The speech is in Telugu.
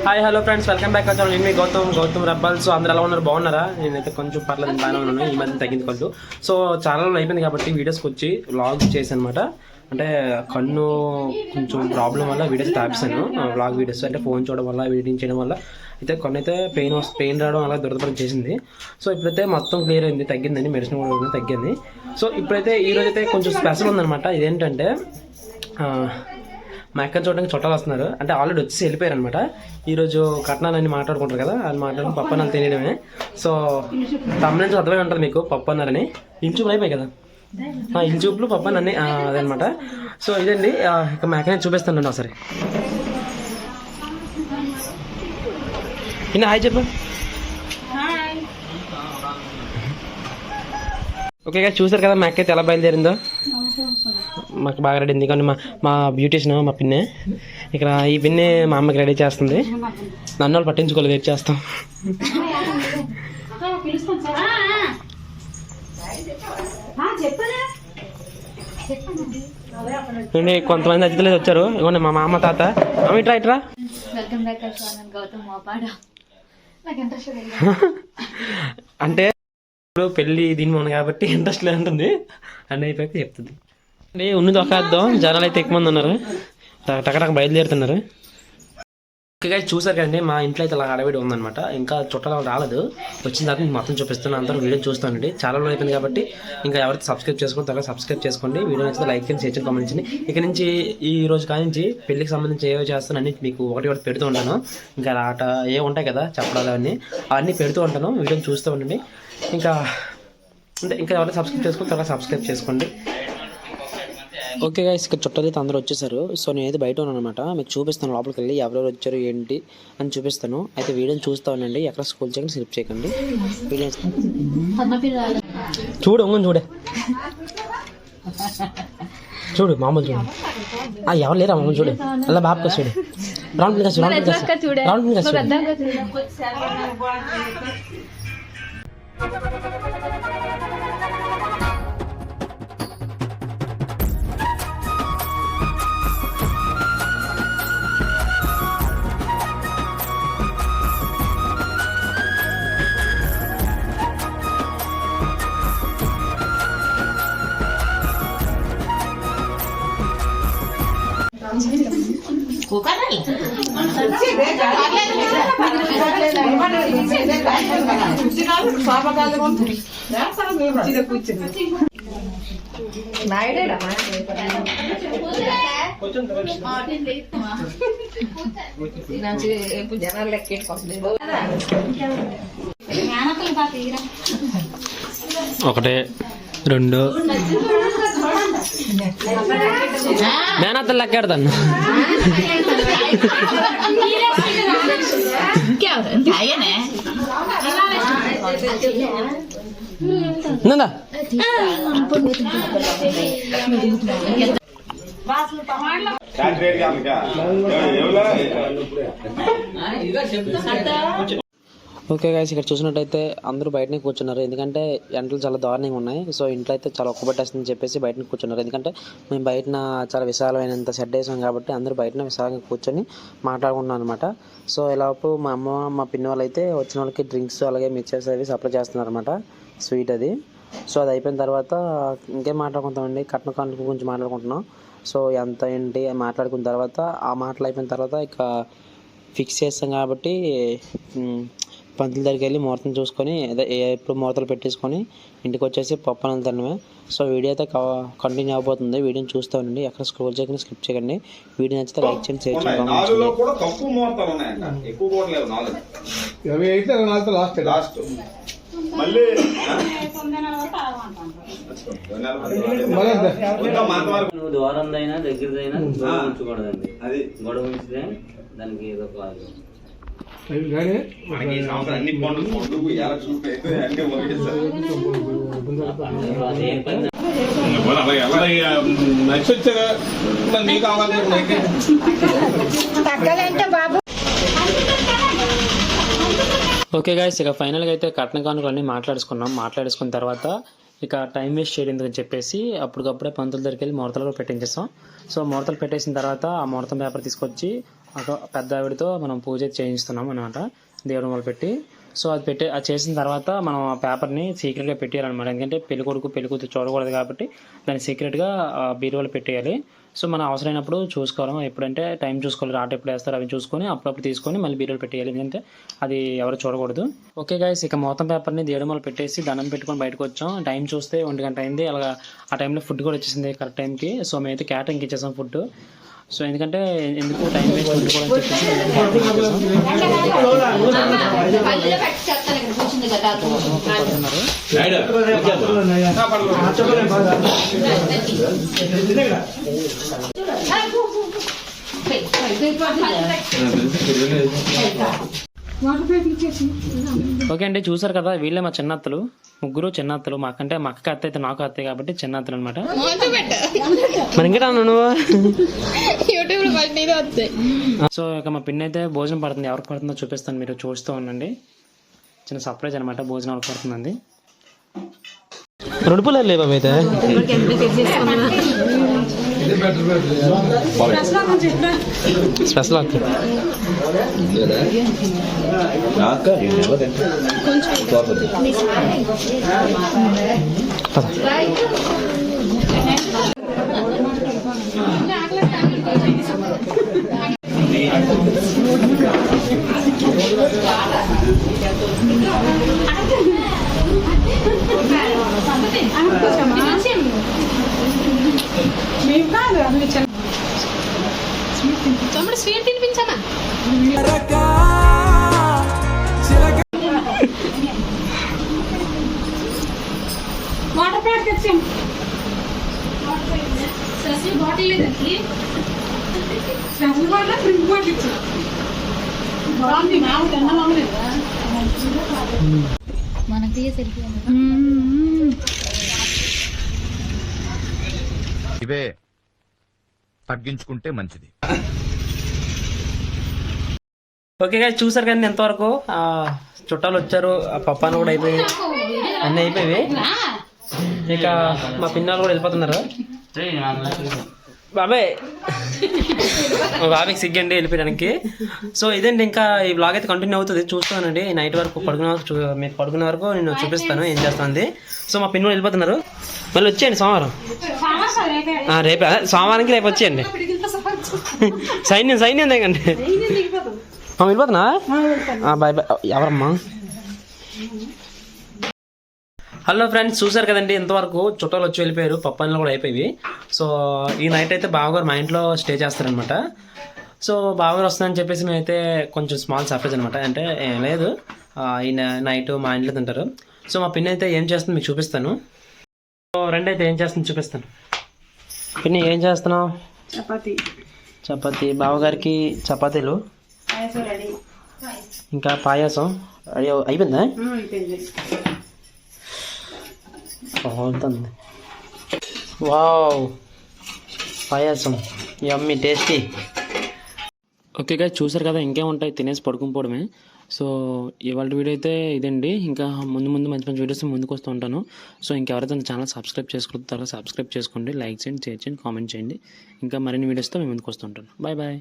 Hi hello friends, welcome back వచ్చాను. నేను మీ గౌతమ్ రబ్బాల్. సో అందరూ ఎలా ఉన్నారు? బాగున్నారా? నేనైతే కొంచెం పర్లేదు, బాగానే ఉన్నాను. ఈ మధ్య తగ్గింది కళ్ళు. సో చాలా రోజులు అయిపోయింది కాబట్టి వీడియోస్కి వచ్చి వ్లాగ్ చేశాను అనమాట. అంటే కన్ను కొంచెం ప్రాబ్లం వల్ల వీడియోస్ తాపిస్తాను. వ్లాగ్ వీడియోస్ అంటే ఫోన్ చూడడం వల్ల, ఎడిటింగ్ చేయడం వల్ల అయితే కొన్ని అయితే పెయిన్ రావడం అలా దురదపరం చేసింది. సో ఇప్పుడైతే మొత్తం క్లియర్ అయింది, తగ్గిందని మెడిసిన్ కూడా తగ్గింది. సో ఇప్పుడైతే ఈరోజు అయితే కొంచెం స్పెషల్ ఉందన్నమాట. ఇదేంటంటే మా అక్కని చూడడానికి చుట్టాలు వస్తున్నారు. అంటే ఆల్రెడీ వచ్చి వెళ్ళిపోయారు అనమాట. ఈరోజు కట్నాలన్నీ మాట్లాడుకుంటారు కదా, వాళ్ళు మాట్లాడుకుని పప్పు అన్నాలు తినేయడమే. సో తమ్మ నుంచి అర్థమై ఉంటుంది మీకు, పప్పు అన్నారని. ఇంచూపులు అయిపోయి కదా, ఇంచూపులు పప్పు అన్నీ అదనమాట. సో ఇదండి, ఇక మా అక్కని చూపిస్తానండి ఒకసారి. ఇన్న హాయ్ చెప్పు. ఓకే, చూసారు కదా మా అక్క అయితే ఎలా బయలుదేరిందో. మాకు బాగా రెడీ అయింది. కానీ మా బ్యూటీషియన్ మా పిన్నే ఇక్కడ. ఈ పిన్నే మా అమ్మకి రెడీ చేస్తుంది. నన్ను వాళ్ళు పట్టించుకోలేదు, వెయిట్ చేస్తాం. కొంతమంది అతిథులు వచ్చారు. ఇవ్వండి మా మామ తాత. ఇట్రా ఇట్రా. అంటే ఇప్పుడు పెళ్ళి దీని ఉంది కాబట్టి ఇంట్రెస్ట్ లేదంటుంది. అన్నీ అయిపోయాక చెప్తుంది. అంటే ఉన్నది ఒక అర్థం, జనాలు అయితే ఎక్కువ మంది ఉన్నారు, టకటక బయలుదేరుతున్నారు. ఓకే, చూసారు కదండి మా ఇంట్లో అయితే అలా అడవిడి ఉందన్నమాట. ఇంకా చుట్టాలు రాలేదు, వచ్చిన తర్వాత మీకు మొత్తం చూపిస్తున్నాను. అందరూ వీడియో చూస్తానండి. చాలా రోజులు అయిపోయింది కాబట్టి ఇంకా ఎవరైతే సబ్స్క్రైబ్ చేసుకోండి త్వరగా సబ్స్క్రైబ్ చేసుకోండి. వీడియో నచ్చితే లైక్ చేయండి, షేర్ చేయండి, కామెంట్ చేయండి. ఇక నుంచి ఈ రోజు కానించి పెళ్లికి సంబంధించి ఏవో చేస్తాను అన్ని మీకు ఒకటి పెడుతూ ఉంటాను. ఇంకా ఆట ఏ ఉంటాయి కదా చెప్పడాలు అవన్నీ పెడుతూ ఉంటాను. వీడియోని చూస్తూ ఉండండి. ఇంకా అంటే ఇంకా ఎవరైతే సబ్స్క్రైబ్ చేసుకోండి త్వరగా సబ్స్క్రైబ్ చేసుకోండి. ఓకే గైస్, ఇక్కడ చుట్టాలు అయితే అందరూ వచ్చేసారు. సో నేనైతే బయట ఉన్నాను అనమాట. మీకు చూపిస్తాను లోపలికి వెళ్ళి ఎవరెవరు వచ్చారు ఏంటి అని చూపిస్తాను. అయితే వీడియోని చూస్తా ఉండండి, ఎక్కడ స్కూల్ చేయకండి, స్లిప్ చేయకండి. వీడియో చూడు, చూడే చూడు, మామూలు చూడు. ఎవరు లేరా మామూలు చూడు, అలా బాబు చూడు. రౌండ్ జనాలు లెక్కేసుకోండి. ఒకటి రెండు మేనత్తలు లెక్కెడతాను. ఓకే గైస్, ఇక్కడ చూసినట్టయితే అందరూ బయటనే కూర్చున్నారు. ఎందుకంటే ఎండలు చాలా దారుణంగా ఉన్నాయి. సో ఇంట్లో అయితే చాలా ఒక్కబట్టేస్తుందని చెప్పేసి బయటనే కూర్చున్నారు. ఎందుకంటే మేము బయటన చాలా విశాలమైనంత షెడ్ వేసాం కాబట్టి అందరూ బయటనే విశాలంగా కూర్చొని మాట్లాడుకుంటున్నాం అనమాట. సో ఇలాపు మా అమ్మ మా పిన్ని వాళ్ళు అయితే వచ్చిన వాళ్ళకి డ్రింక్స్ అలాగే మిక్చర్స్ అవి సప్లై చేస్తున్నారు అనమాట, స్వీట్ అది. సో అది అయిపోయిన తర్వాత ఇంకేం మాట్లాడుకుంటామండి, కట్న కానుక గురించి మాట్లాడుకుంటున్నాం. సో ఎంత ఏంటి మాట్లాడుకున్న తర్వాత ఆ మాటలు అయిపోయిన తర్వాత ఇక ఫిక్స్ చేస్తాం కాబట్టి పంతుల దగ్గరికి వెళ్ళి ముహూర్తం చూసుకొని ఎప్పుడు ముహూర్తాలు పెట్టేసుకొని ఇంటికి వచ్చేసి పప్పు అన్నం తినడమే. సో వీడియో అయితే కంటిన్యూ అవబోతుంది. వీడియోని చూస్తూ ఉండండి, ఎక్కడ స్క్రోల్ చేయకండి, స్కిప్ చేయకండి. వీడియో నచ్చితే లైక్ చేయండి, షేర్ చేయండి. దూరందైనా దగ్గరదైనా ఉంచకూడదండి. అది గొడవ ఉంచితే దానికి ఏదో కాదు. ఓకే గైస్, ఇక ఫైనల్గా అయితే కట్న కానుకలు అన్నీ మాట్లాడుకున్న తర్వాత ఇక టైం వేస్ట్ చేయడం ఎందుకని చెప్పేసి అప్పటికప్పుడే పంతుల దగ్గరికి వెళ్ళి ముహూర్తాలు పెట్టించేస్తాం. సో ముహూర్తాలు పెట్టేసిన తర్వాత ఆ ముహూర్తం పేపర్ తీసుకొచ్చి ఒక పెద్ద ఆవిడతో మనం పూజ చేయిస్తున్నాం అనమాట, దేవుడు మొదలు పెట్టి. సో అది చేసిన తర్వాత మనం ఆ పేపర్ని సీక్రెట్గా పెట్టేయాలన్నమాట. ఎందుకంటే పెళ్లి కొడుకు పెళ్లి కూతురు చూడకూడదు కాబట్టి దాన్ని సీక్రెట్గా బీరువాలో పెట్టేయాలి. సో మనం అవసరమైనప్పుడు చూసుకోవాలి, ఎప్పుడంటే టైం చూసుకోవాలి, రాట ఎప్పుడు వేస్తారు అవి చూసుకొని అప్పుడప్పుడు తీసుకొని మళ్ళీ బీరువాలో పెట్టేయాలి, ఎందుకంటే అది ఎవరు చూడకూడదు. ఓకే గైస్, ఇక మొత్తం పేపర్ని దేవుడి మొదలు పెట్టేసి దండం పెట్టుకొని బయటకు వచ్చాం. టైం చూస్తే 1 గంట అయింది. అలాగా ఆ టైంలో ఫుడ్ కూడా వచ్చేసింది కరెక్ట్ టైంకి. సో మేమైతే క్యాటరింగ్కి ఇచ్చేసాం ఫుడ్. సో ఎందుకంటే ఎందుకు టైం వేస్ట్ ఫుడ్ కూడా అని చెప్పేసి ఓకే అండి, చూసారు కదా, వీళ్ళే మా చిన్నత్తలు, ముగ్గురు చిన్నత్తలు. మాకంటే మా అక్క అత్త అయితే నాకు అత్తే కాబట్టి చిన్నత్తలు అనమాట. మరి ఇంకా నువ్వు సో ఇక మా పిన్ అయితే భోజనం పడుతుంది. ఎవరికి పడుతుందో చూపిస్తాను, మీరు చూస్తూ ఉండండి. చిన్న సర్ప్రైజ్ అనమాట, భోజనం ఎవరికి పడుతుందండి. 2 పుల్లలు లేవా అయితే స్పెషల్ స్వీట్ తినిపించానా? వాటర్ ప్యాక్ తెచ్చాం. బాటిల్ లేదండి, స్పెషల్ బాటిల్ డ్రింక్ బాటిల్ ఇచ్చాం. మనకి ఇవే తగ్గించుకుంటే మంచిది. ఓకే గాయ్స్, చూసారు కానీ ఎంతవరకు చుట్టాలు వచ్చారు, పప్పాను కూడా అయిపోయి అన్నీ అయిపోయి. ఇక మా పిన్నాలు కూడా వెళ్ళిపోతున్నారు. బాబాయ్ బాబాయ్కి సిగ్గండి వెళ్ళిపోయడానికి. సో ఇదేంటి, ఇంకా ఈ బ్లాగ్ అయితే కంటిన్యూ అవుతుంది, చూస్తానండి. నైట్ వరకు మీరు పడుకునే వరకు నేను చూపిస్తాను ఏం చేస్తుంది. సో మా పిన్నులు వెళ్ళిపోతున్నారు, మళ్ళీ వచ్చేయండి సోమవారం. రేపే సోమవారంకి రేపు వచ్చేయండి. సైన్యం తగ్గండి. వెళ్ళిపోతున్నా, బాయ్ బాయ్. ఎవరమ్మా? హలో ఫ్రెండ్స్, చూసారు కదండి, ఇంతవరకు చుట్టాలు వచ్చి వెళ్ళిపోయారు, పప్పన్లు కూడా అయిపోయి. సో ఈ నైట్ అయితే బావగారు మా ఇంట్లో స్టే చేస్తారనమాట. సో బావగారు వస్తుందని చెప్పేసి మేమైతే కొంచెం స్మాల్ సర్ప్రైజ్ అనమాట. అంటే ఏం లేదు, ఈ నైట్ మా ఇంట్లో తింటారు. సో మా పిన్ని అయితే ఏం చేస్తుంది మీకు చూపిస్తాను. సో రెండు అయితే ఏం చేస్తుంది చూపిస్తాను. పిన్ని ఏం చేస్తున్నావు? చపాతీ బావగారికి చపాతీలు, ఇంకా పాయాసం రెడీ అయిపోయిందా? అవుతుంది. Wow, payasam yummy tasty. Okay guys, చూసారు కదా, ఇంకేముంటాయి, తినేసి పడుకుని. సో ఇవాళ వీడియో అయితే ఇదండి. ఇంకా ముందు మంచి వీడియోస్ ముందుకు వస్తూ ఉంటాను. సో ఇంకెవరైతే ఛానల్ సబ్స్క్రైబ్ చేసుకుంటారో సబ్స్క్రైబ్ చేసుకోండి, లైక్ చేయండి, షేర్ చేయండి, కామెంట్ చేయండి. ఇంకా మరిన్ని వీడియోస్తో మేము ముందుకు వస్తూ ఉంటాను. Bye bye.